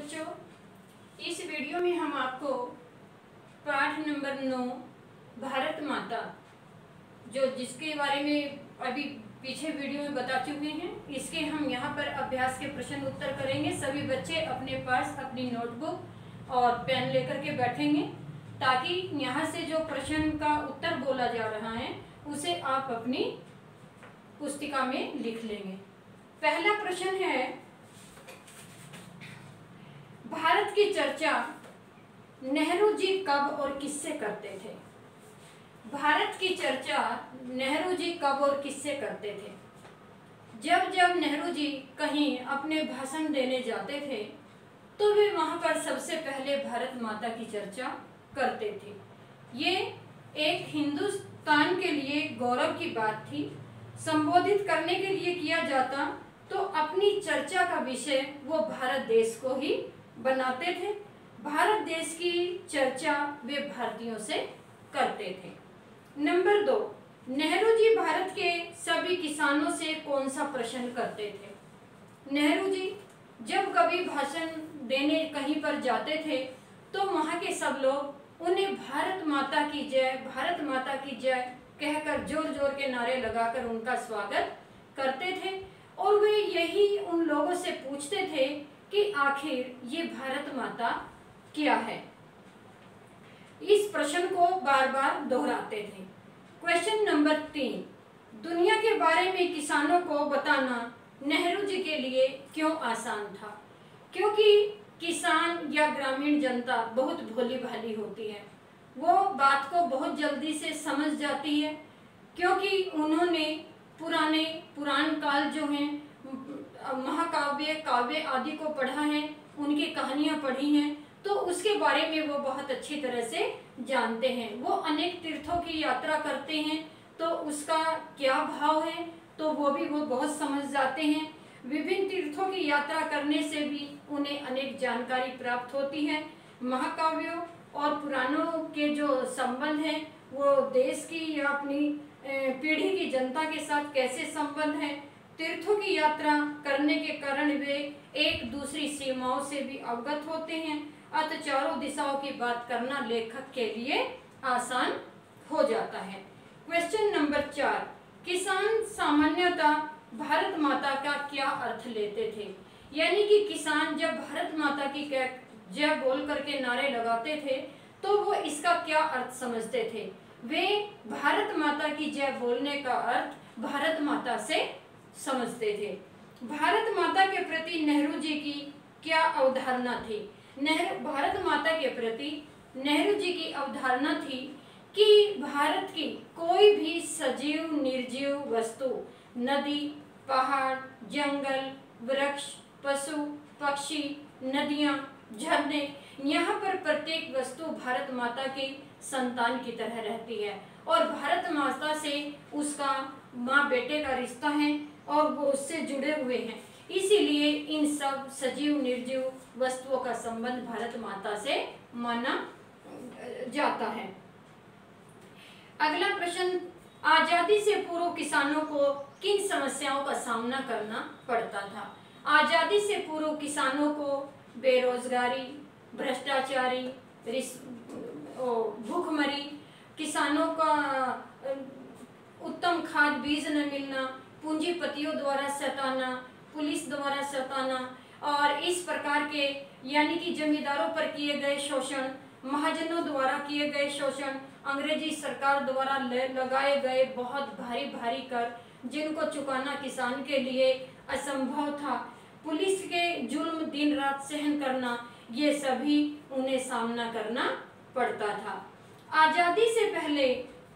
बच्चों, इस वीडियो में हम आपको पाठ नंबर 9 भारत माता, जो जिसके बारे में अभी पीछे वीडियो में बता चुके हैं, इसके हम यहाँ पर अभ्यास के प्रश्न उत्तर करेंगे। सभी बच्चे अपने पास अपनी नोटबुक और पेन लेकर के बैठेंगे ताकि यहाँ से जो प्रश्न का उत्तर बोला जा रहा है उसे आप अपनी पुस्तिका में लिख लेंगे। पहला प्रश्न है, भारत की चर्चा नेहरू जी कब और किससे करते थे? भारत की चर्चा नेहरू जी कब और किससे करते थे? जब जब नेहरू जी कहीं अपने भाषण देने जाते थे तो वे वहां पर सबसे पहले भारत माता की चर्चा करते थे। ये एक हिंदुस्तान के लिए गौरव की बात थी। संबोधित करने के लिए किया जाता तो अपनी चर्चा का विषय वो भारत देश को ही बनाते थे। भारत देश की चर्चा वे भारतीयों से करते थे। नंबर 2, नेहरू जी भारत के सभी किसानों से कौन सा प्रश्न करते थे? नेहरू जी जब कभी भाषण देने कहीं पर जाते थे तो वहाँ के सब लोग उन्हें भारत माता की जय, भारत माता की जय कहकर जोर जोर के नारे लगाकर उनका स्वागत करते थे। और वे यही उन लोगों से पूछते थे कि आखिर ये भारत माता क्या है। इस प्रश्न को बार बार दोहराते थे। क्वेश्चन नंबर 3, दुनिया के बारे में किसानों को बताना नेहरू जी के लिए क्यों आसान था? क्योंकि किसान या ग्रामीण जनता बहुत भोली भाली होती है, वो बात को बहुत जल्दी से समझ जाती है, क्योंकि उन्होंने पुराण काल जो हैं, महाकाव्य, काव्य आदि को पढ़ा है, उनकी कहानियां पढ़ी हैं, तो उसके बारे में वो बहुत अच्छी तरह से जानते हैं। वो अनेक तीर्थों की यात्रा करते हैं तो उसका क्या भाव है तो वो बहुत समझ जाते हैं। विभिन्न तीर्थों की यात्रा करने से भी उन्हें अनेक जानकारी प्राप्त होती है। महाकाव्यों और पुराणों के जो संबंध हैं वो देश की या अपनी पीढ़ी की जनता के साथ कैसे संबंध है। तीर्थों की यात्रा करने के कारण वे एक दूसरी सीमाओं से भी अवगत होते हैं। अतः चारों दिशाओं की बात करना लेखक के लिए आसान हो जाता है। क्वेश्चन नंबर 4, किसान सामान्यतः भारत माता का क्या अर्थ लेते थे? यानी कि किसान जब भारत माता की जय बोल करके नारे लगाते थे तो वो इसका क्या अर्थ समझते थे? वे भारत माता की जय बोलने का अर्थ भारत माता से समझते थे। भारत माता के प्रति नेहरू जी की क्या अवधारणा थी? भारत माता के प्रति नेहरू जी की अवधारणा थी कि भारत की कोई भी सजीव निर्जीव वस्तु, नदी, पहाड़, जंगल, वृक्ष, पशु, पक्षी, नदियां, झरने, यहाँ पर प्रत्येक वस्तु भारत माता की संतान की तरह रहती है और भारत माता से उसका माँ बेटे का रिश्ता है और वो उससे जुड़े हुए हैं। इसीलिए इन सब सजीव निर्जीव वस्तुओं का संबंध भारत माता से माना जाता है। अगला प्रश्न, आजादी से पूर्व किसानों को किन समस्याओं का सामना करना पड़ता था? आजादी से पूर्व किसानों को बेरोजगारी, भ्रष्टाचारी, भूखमरी, किसानों का उत्तम खाद बीज न मिलना, पूंजीपतियों द्वारा सताना, पुलिस द्वारा सताना और इस प्रकार के यानी कि जमींदारों पर किए गए शोषण, महाजनों द्वारा किए गए शोषण, अंग्रेजी सरकार द्वारा लगाए गए बहुत भारी भारी कर जिनको चुकाना किसान के लिए असंभव था, पुलिस के जुल्म दिन रात सहन करना, ये सभी उन्हें सामना करना पड़ता था। आजादी से पहले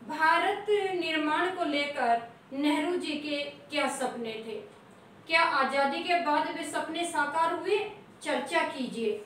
भारत निर्माण को लेकर नेहरू जी के क्या सपने थे? क्या आजादी के बाद वे सपने साकार हुए? चर्चा कीजिए।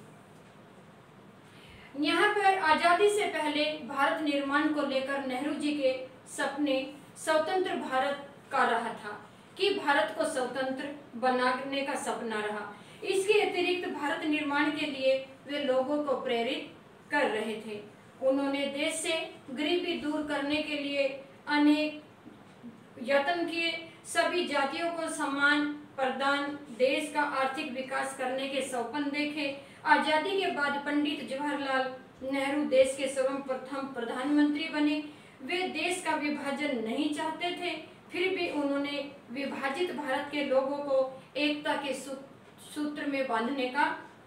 यहाँ पर आजादी से पहले भारत निर्माण को लेकर नेहरू जी के सपने स्वतंत्र भारत का रहा था कि भारत को स्वतंत्र बनाने का सपना रहा। इसके अतिरिक्त भारत निर्माण के लिए वे लोगों को प्रेरित कर रहे थे। उन्होंने देश से गरीबी दूर करने के लिए अनेक यत्न किए, सभी जातियों को समान प्रावधान देश का आर्थिक विकास करने के सपन देखे। आजादी के बाद पंडित जवाहरलाल नेहरू देश के सर्वप्रथम प्रधानमंत्री बने। वे देश का विभाजन नहीं चाहते थे, फिर भी उन्होंने विभाजित भारत के लोगों को एकता के सूत्र में बांधने का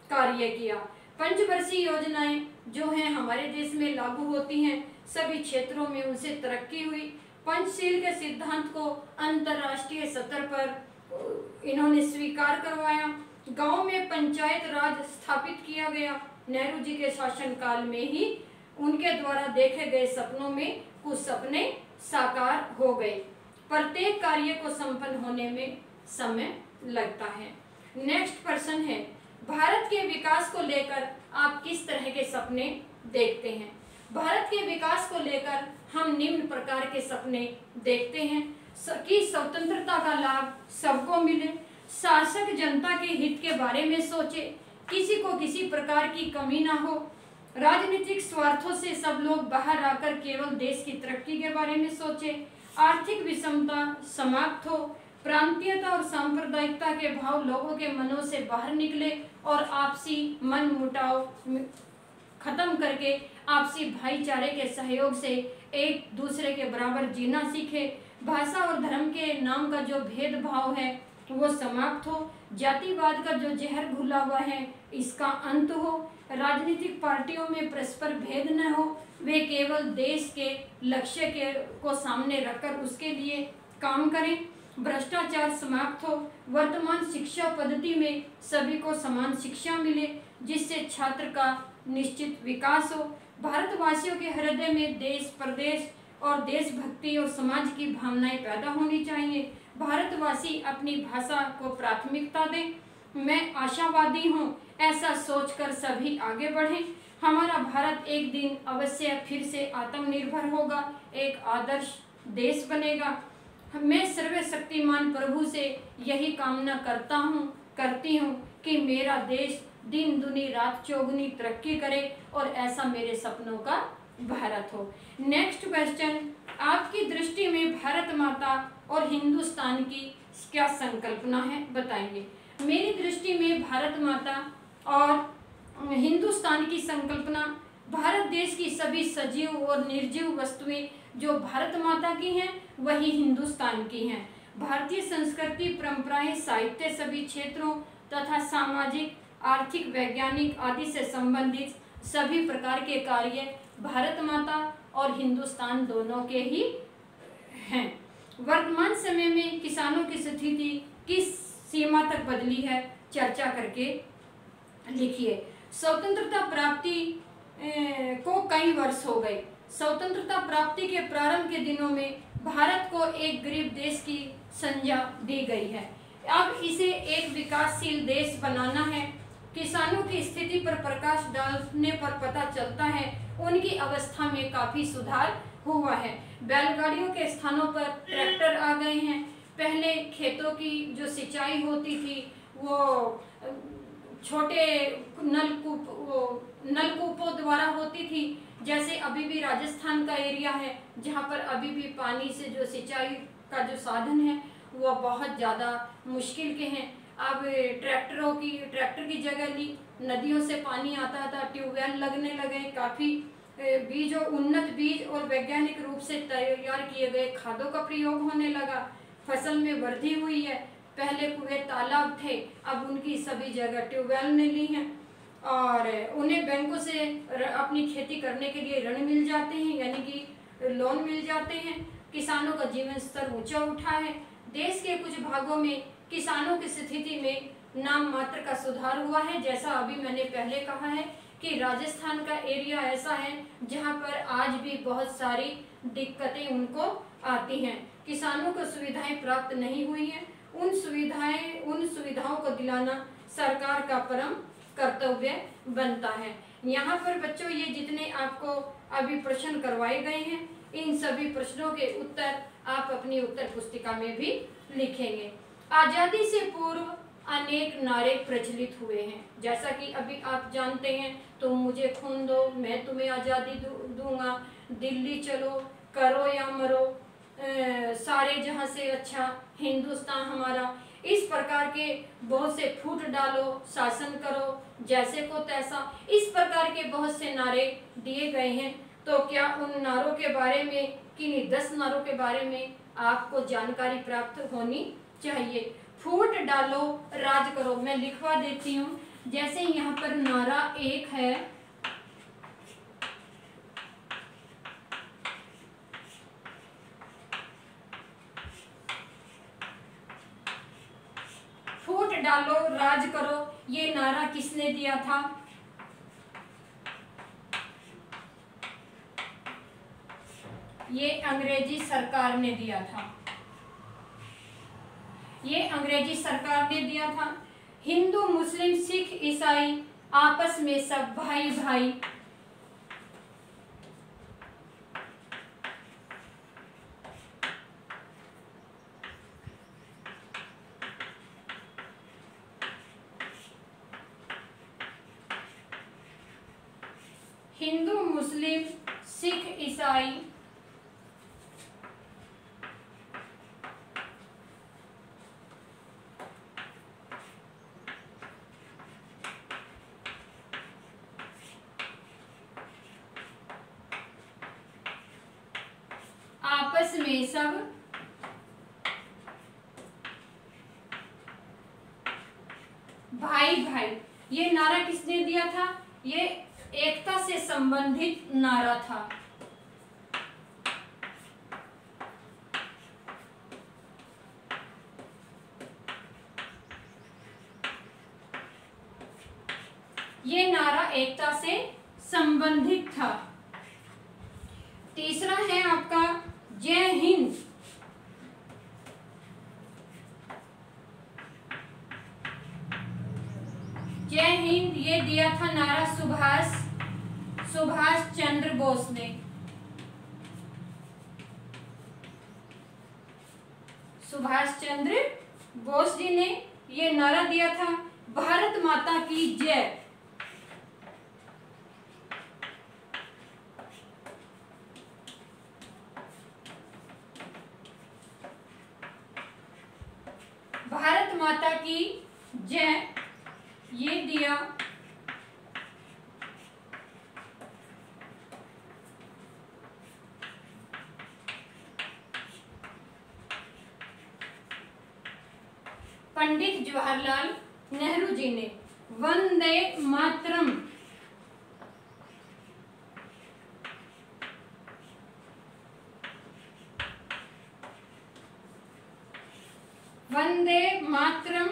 कार्य किया। पंचवर्षीय योजनाएं जो हैं हमारे देश में लागू होती हैं, सभी क्षेत्रों में उनसे तरक्की हुई। पंचशील के सिद्धांत को अंतर्राष्ट्रीय स्तर पर इन्होंने स्वीकार करवाया। गांव में पंचायत राज स्थापित किया गया। नेहरू जी के शासनकाल में ही उनके द्वारा देखे गए सपनों में कुछ सपने साकार हो गए। प्रत्येक कार्य को संपन्न होने में समय लगता है। नेक्स्ट प्रश्न है, भारत के विकास को लेकर आप किस तरह के सपने देखते हैं? भारत के विकास को लेकर हम निम्न प्रकार के सपने देखते हैं कि स्वतंत्रता का लाभ सबको मिले, शासक जनता के हित के बारे में सोचे, किसी को किसी प्रकार की कमी ना हो, राजनीतिक स्वार्थों से सब लोग बाहर आकर केवल देश की तरक्की के बारे में सोचे, आर्थिक विषमता समाप्त हो, प्रांतीयता और सांप्रदायिकता के भाव लोगों के मनों से बाहर निकले और आपसी मन मुटाव खत्म करके आपसी भाईचारे के सहयोग से एक दूसरे के बराबर जीना सीखे, भाषा और धर्म के नाम का जो भेदभाव है वो समाप्त हो, जातिवाद का जो जहर घुला हुआ है इसका अंत हो, राजनीतिक पार्टियों में परस्पर भेद न हो, वे केवल देश के लक्ष्य को सामने रखकर उसके लिए काम करें, भ्रष्टाचार समाप्त हो, वर्तमान शिक्षा पद्धति में सभी को समान शिक्षा मिले जिससे छात्र का निश्चित विकास हो, भारतवासियों के हृदय में देश प्रदेश और देशभक्ति और समाज की भावनाएं पैदा होनी चाहिए, भारतवासी अपनी भाषा को प्राथमिकता दें। मैं आशावादी हूँ, ऐसा सोचकर सभी आगे बढ़ें। हमारा भारत एक दिन अवश्य फिर से आत्मनिर्भर होगा, एक आदर्श देश बनेगा। मैं सर्वशक्तिमान प्रभु से यही कामना करती हूँ कि मेरा देश दिन दुनी रात चौगुनी तरक्की करे और ऐसा मेरे सपनों का भारत हो। नेक्स्ट क्वेश्चन, आपकी दृष्टि में भारत माता और हिंदुस्तान की क्या संकल्पना है, बताएंगे। मेरी दृष्टि में भारत माता और हिंदुस्तान की संकल्पना, भारत देश की सभी सजीव और निर्जीव वस्तुएं जो भारत माता की हैं वही हिंदुस्तान की हैं। भारतीय संस्कृति, परंपराएं, साहित्य सभी क्षेत्रों तथा सामाजिक, आर्थिक, वैज्ञानिक आदि से संबंधित सभी प्रकार के कार्य भारत माता और हिंदुस्तान दोनों के ही हैं। वर्तमान समय में किसानों की स्थिति किस सीमा तक बदली है, चर्चा करके लिखिए। स्वतंत्रता प्राप्ति को कई वर्ष हो गए। स्वतंत्रता प्राप्ति के प्रारंभ के दिनों में भारत को एक गरीब देश की संज्ञा दी गई है। अब इसे एक विकासशील देश बनाना है। किसानों की स्थिति पर प्रकाश डालने पर पता चलता है उनकी अवस्था में काफी सुधार हुआ है। बैलगाड़ियों के स्थानों पर ट्रैक्टर आ गए हैं। पहले खेतों की जो सिंचाई होती थी वो छोटे नलकूपों द्वारा होती थी। जैसे अभी भी राजस्थान का एरिया है जहाँ पर अभी भी पानी से जो सिंचाई का जो साधन है वो बहुत ज़्यादा मुश्किल के हैं। अब ट्रैक्टर की जगह ली, नदियों से पानी आता था, ट्यूबवेल लगने लगे, काफ़ी बीज और उन्नत बीज और वैज्ञानिक रूप से तैयार किए गए खादों का प्रयोग होने लगा। फसल में वृद्धि हुई है। पहले कुएं तालाब थे, अब उनकी सभी जगह ट्यूबवेल ने ली हैं और उन्हें बैंकों से अपनी खेती करने के लिए ऋण मिल जाते हैं, यानी कि लोन मिल जाते हैं। किसानों का जीवन स्तर ऊंचा उठा है। देश के कुछ भागों में किसानों की स्थिति में नाम मात्र का सुधार हुआ है। जैसा अभी मैंने पहले कहा है कि राजस्थान का एरिया ऐसा है जहां पर आज भी बहुत सारी दिक्कतें उनको आती हैं। किसानों को सुविधाएं प्राप्त नहीं हुई हैं। उन सुविधाओं को दिलाना सरकार का परम कर्तव्य बनता है। यहाँ पर बच्चों ये जितने आपको अभी प्रश्न करवाए गए हैं इन सभी प्रश्नों के उत्तर आप अपनी उत्तर पुस्तिका में भी लिखेंगे। आज़ादी से पूर्व अनेक नारे प्रचलित हुए हैं, जैसा कि अभी आप जानते हैं, तुम मुझे खून दो मैं तुम्हें आज़ादी दूंगा, दिल्ली चलो, करो या मरो, सारे जहां से अच्छा, हिंदुस्तान हमारा, इस प्रकार के बहुत से फूट डालो, शासन करो, जैसे को तैसा, इस प्रकार के बहुत से नारे दिए गए हैं। तो क्या उन नारों के बारे में, किन्हीं 10 नारों के बारे में आपको जानकारी प्राप्त होनी चाहिए। फूट डालो, राज करो, मैं लिखवा देती हूँ। जैसे यहाँ पर नारा 1 है, फूट डालो, राज करो, ये नारा किसने दिया था? ये अंग्रेजी सरकार ने दिया था। ये अंग्रेजी सरकार ने दिया था। हिंदू, मुस्लिम, सिख, ईसाई आपस में सब भाई भाई। हिंदू, मुस्लिम, सिख, ईसाई आपस में सब भाई भाई। ये नारा किसने दिया था? ये एकता से संबंधित नारा था। ये नारा एकता से संबंधित था। तीसरा है आपका जय हिंद। जय हिंद ये दिया था नारा सुभाष चंद्र बोस ने। सुभाष चंद्र बोस जी ने ये नारा दिया था, भारत माता की जय। भारत माता की जय ये दिया पंडित जवाहरलाल नेहरू जी ने। वंदे मातरम। वंदे मातरम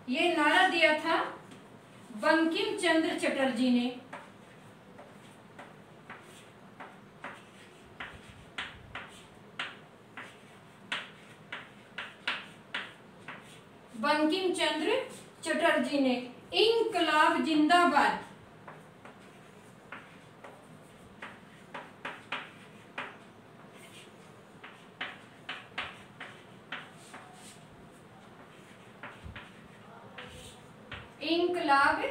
ये नारा दिया था बंकिम चंद्र चटर्जी ने। बंकिम चंद्र चटर्जी ने। इंकलाब जिंदाबाद। इंकलाब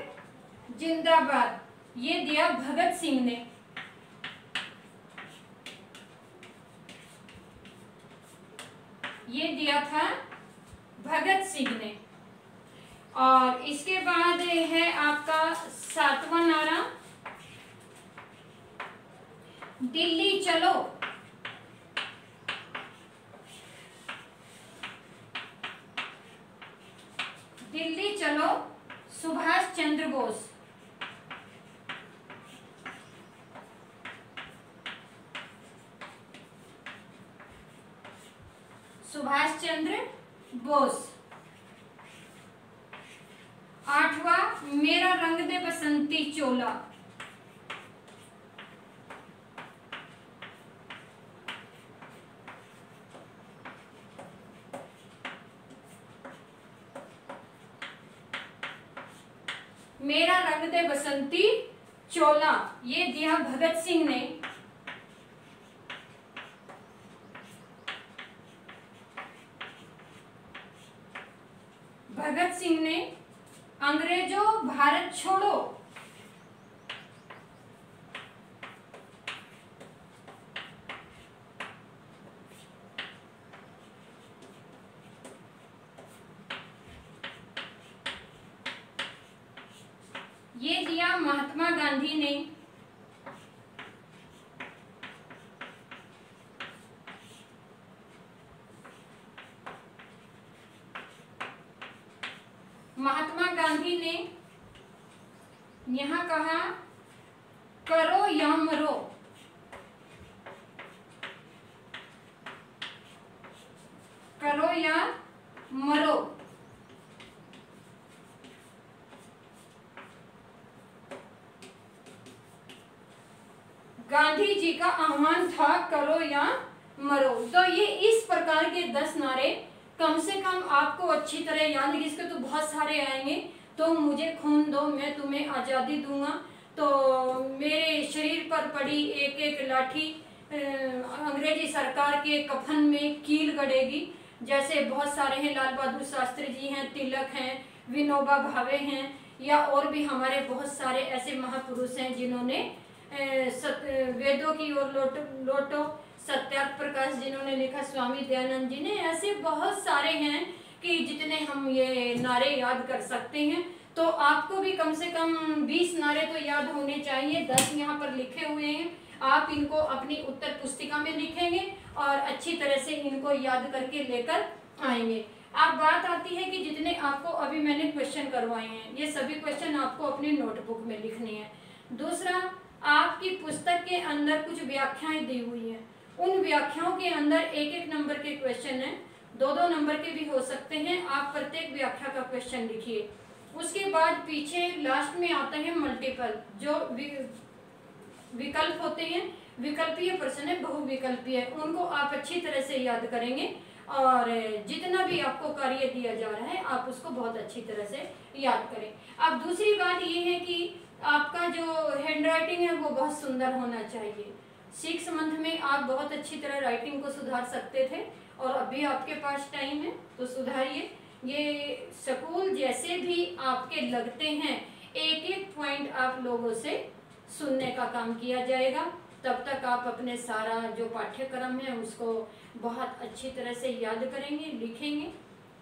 जिंदाबाद ये दिया भगत सिंह ने। ये दिया था भगत सिंह ने। और इसके बाद है आपका 7वां नारा दिल्ली चलो। दिल्ली चलो सुभाष चंद्र बोस। सुभाष चंद्र बोस। 8वां मेरा रंग दे बसंती चोला। मेरा रंग दे बसंती चोला ये दिया भगत सिंह ने। भगत सिंह ने अंग्रेजों भारत छोड़ो। ये दिया महात्मा गांधी ने। महात्मा गांधी ने यहाँ कहा करो या मरो। करो या मरो। गांधी जी का आह्वान था करो या मरो। तो ये इस प्रकार के 10 नारे कम से कम आपको अच्छी तरह याद है। इसके तो बहुत सारे आएंगे। तो मुझे खून दो मैं तुम्हें आज़ादी दूंगा, तो मेरे शरीर पर पड़ी एक एक लाठी अंग्रेजी सरकार के कफन में कील गड़ेगी। जैसे बहुत सारे हैं, लाल बहादुर शास्त्री जी हैं, तिलक हैं, विनोबा भावे हैं, या और भी हमारे बहुत सारे ऐसे महापुरुष हैं जिन्होंने वेदों की ओर लौटो, सत्यार्थ प्रकाश जिन्होंने लिखा, स्वामी दयानंद जी ने, ऐसे बहुत सारे हैं कि जितने हम ये नारे याद कर सकते हैं। तो आपको भी कम से कम 20 नारे तो याद होने चाहिए। 10 यहाँ पर लिखे हुए हैं, आप इनको अपनी उत्तर पुस्तिका में लिखेंगे और अच्छी तरह से इनको याद करके लेकर आएंगे। अब बात आती है कि जितने आपको अभी मैंने क्वेश्चन करवाए हैं, ये सभी क्वेश्चन आपको अपनी नोटबुक में लिखने हैं। दूसरा, आपकी पुस्तक के अंदर कुछ व्याख्याएं दी हुई हैं, उन व्याख्याओं के अंदर एक एक नंबर के क्वेश्चन हैं, 2-2 नंबर के भी हो सकते हैं। आप प्रत्येक व्याख्या का क्वेश्चन लिखिए। उसके बाद पीछे लास्ट में आता है मल्टीपल, जो विकल्प होते हैं, विकल्पीय प्रश्न है, बहुविकल्पीय है, उनको आप अच्छी तरह से याद करेंगे। और जितना भी आपको कार्य दिया जा रहा है आप उसको बहुत अच्छी तरह से याद करें। अब दूसरी बात ये है कि आपका जो हैंड राइटिंग है वो बहुत सुंदर होना चाहिए। 6 मंथ में आप बहुत अच्छी तरह राइटिंग को सुधार सकते थे और अभी आपके पास टाइम है तो सुधारिए। ये स्कूल जैसे भी आपके लगते हैं, एक एक पॉइंट आप लोगों से सुनने का काम किया जाएगा। तब तक आप अपने सारा जो पाठ्यक्रम है उसको बहुत अच्छी तरह से याद करेंगे, लिखेंगे।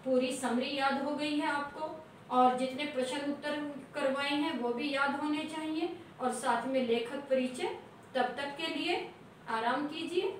पूरी समरी याद हो गई है आपको, और जितने प्रश्न उत्तर करवाए हैं वो भी याद होने चाहिए, और साथ में लेखक परिचय। तब तक के लिए आराम कीजिए।